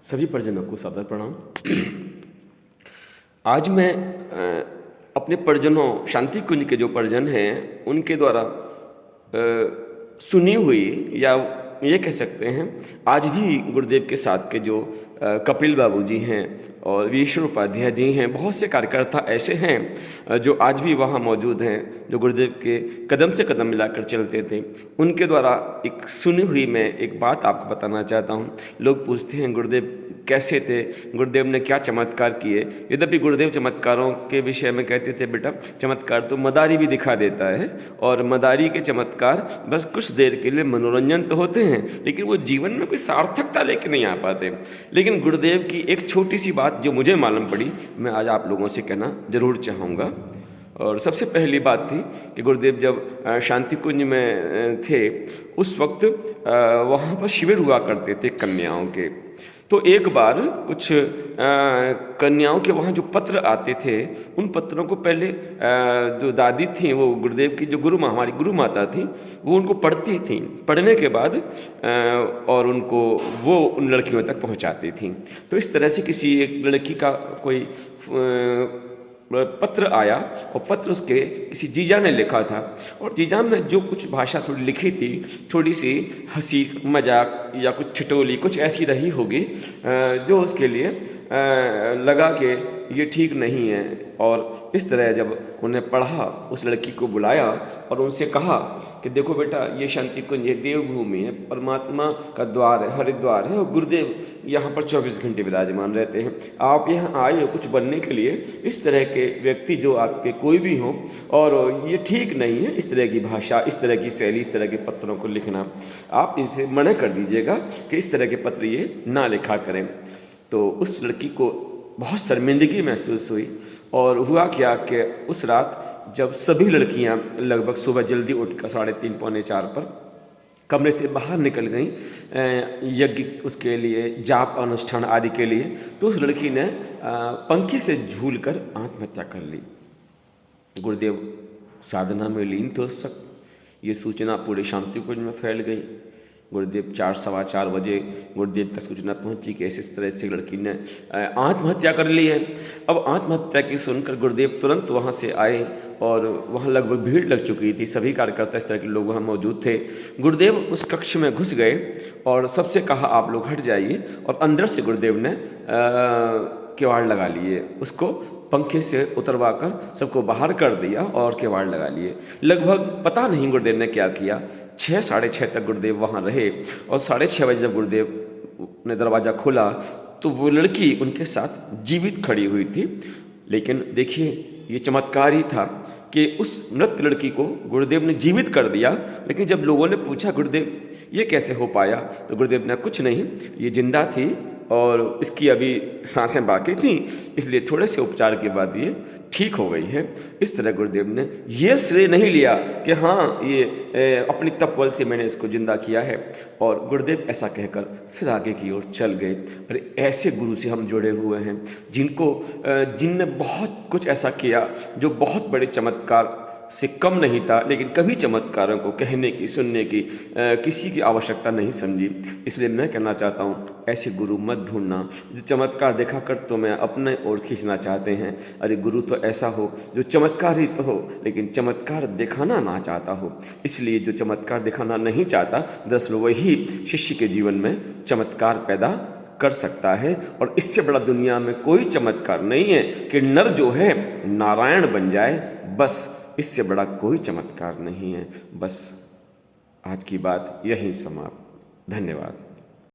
सभी परिजनों को सादर प्रणाम। आज मैं अपने परिजनों शांति कुंज के जो परिजन हैं उनके द्वारा सुनी हुई या ये कह सकते हैं आज भी गुरुदेव के साथ के जो कपिल बाबू जी हैं और वीरेश्वर उपाध्याय जी हैं, बहुत से कार्यकर्ता ऐसे हैं जो आज भी वहाँ मौजूद हैं, जो गुरुदेव के कदम से कदम मिलाकर चलते थे। उनके द्वारा एक सुनी हुई मैं एक बात आपको बताना चाहता हूँ। लोग पूछते हैं गुरुदेव कैसे थे, गुरुदेव ने क्या चमत्कार किए। यद्यपि गुरुदेव चमत्कारों के विषय में कहते थे, बेटा चमत्कार तो मदारी भी दिखा देता है, और मदारी के चमत्कार बस कुछ देर के लिए मनोरंजन तो होते हैं, लेकिन वो जीवन में कोई सार्थकता लेके नहीं आ पाते। लेकिन गुरुदेव की एक छोटी सी बात जो मुझे मालूम पड़ी, मैं आज आप लोगों से कहना जरूर चाहूँगा। और सबसे पहली बात थी कि गुरुदेव जब शांति कुंज में थे उस वक्त वहाँ पर शिविर हुआ करते थे कन्याओं के। तो एक बार कुछ कन्याओं के वहाँ जो पत्र आते थे, उन पत्रों को पहले जो दादी थी, वो गुरुदेव की जो हमारी गुरु माता थी, वो उनको पढ़ती थी। पढ़ने के बाद और उनको वो उन लड़कियों तक पहुँचाती थी। तो इस तरह से किसी एक लड़की का कोई पत्र आया और पत्र उसके किसी जीजा ने लिखा था, और जीजा में जो कुछ भाषा थोड़ी लिखी थी, थोड़ी सी हंसी मजाक या कुछ ठिठोली कुछ ऐसी रही होगी जो उसके लिए लगा कि ये ठीक नहीं है। और इस तरह जब उन्हें पढ़ा, उस लड़की को बुलाया और उनसे कहा कि देखो बेटा, ये शांति कुंज ये देवभूमि है, परमात्मा का द्वार है, हरिद्वार है, और गुरुदेव यहाँ पर 24 घंटे विराजमान रहते हैं। आप यहाँ आए हो कुछ बनने के लिए, इस तरह के व्यक्ति जो आपके कोई भी हो, और ये ठीक नहीं है इस तरह की भाषा, इस तरह की शैली, इस तरह के पत्रों को लिखना। आप इसे मना कर दीजिएगा कि इस तरह के पत्र ये ना लिखा करें। तो उस लड़की को बहुत शर्मिंदगी महसूस हुई, और हुआ क्या कि उस रात जब सभी लड़कियां लगभग सुबह जल्दी उठकर 3:30 पौने 4 पर कमरे से बाहर निकल गईं यज्ञ उसके लिए, जाप अनुष्ठान आदि के लिए, तो उस लड़की ने पंखे से झूलकर आत्महत्या कर ली। गुरुदेव साधना में लीन थे उस वक्त। ये सूचना पूरे शांति कुंज में फैल गई। गुरुदेव 4 सवा 4 बजे गुरुदेव तक सूचना पहुंची कि इस तरह से लड़की ने आत्महत्या कर ली है। अब आत्महत्या की सुनकर गुरुदेव तुरंत वहां से आए, और वहां लगभग भीड़ लग चुकी थी, सभी कार्यकर्ता इस तरह के लोग वहां मौजूद थे। गुरुदेव उस कक्ष में घुस गए और सबसे कहा आप लोग हट जाइए, और अंदर से गुरुदेव ने किवाड़ लगा लिए, उसको पंखे से उतरवा कर सबको बाहर कर दिया और किवाड़ लगा लिए। लगभग पता नहीं गुरुदेव ने क्या किया, 6 साढ़े 6 तक गुरुदेव वहाँ रहे, और 6:30 बजे जब गुरुदेव ने दरवाज़ा खोला तो वो लड़की उनके साथ जीवित खड़ी हुई थी। लेकिन देखिए, ये चमत्कार ही था कि उस मृत लड़की को गुरुदेव ने जीवित कर दिया। लेकिन जब लोगों ने पूछा गुरुदेव ये कैसे हो पाया, तो गुरुदेव ने कुछ नहीं, ये जिंदा थी और इसकी अभी सांसें बाकी थी, इसलिए थोड़े से उपचार के बाद ये ठीक हो गई है। इस तरह गुरुदेव ने ये श्रेय नहीं लिया कि हाँ ये अपनी तपबल से मैंने इसको जिंदा किया है, और गुरुदेव ऐसा कहकर फिर आगे की ओर चल गए। अरे ऐसे गुरु से हम जुड़े हुए हैं जिनने बहुत कुछ ऐसा किया जो बहुत बड़े चमत्कार से कम नहीं था, लेकिन कभी चमत्कारों को कहने की, सुनने की किसी की आवश्यकता नहीं समझी। इसलिए मैं कहना चाहता हूँ, ऐसे गुरु मत ढूंढना जो चमत्कार देखा कर तुम्हें अपने ओर खींचना चाहते हैं। अरे गुरु तो ऐसा हो जो चमत्कार ही तो हो, लेकिन चमत्कार दिखाना ना चाहता हो। इसलिए जो चमत्कार दिखाना नहीं चाहता, दरअसल वही शिष्य के जीवन में चमत्कार पैदा कर सकता है। और इससे बड़ा दुनिया में कोई चमत्कार नहीं है कि नर जो है नारायण बन जाए, बस इससे बड़ा कोई चमत्कार नहीं है। बस आज की बात यहीं समाप्त। धन्यवाद।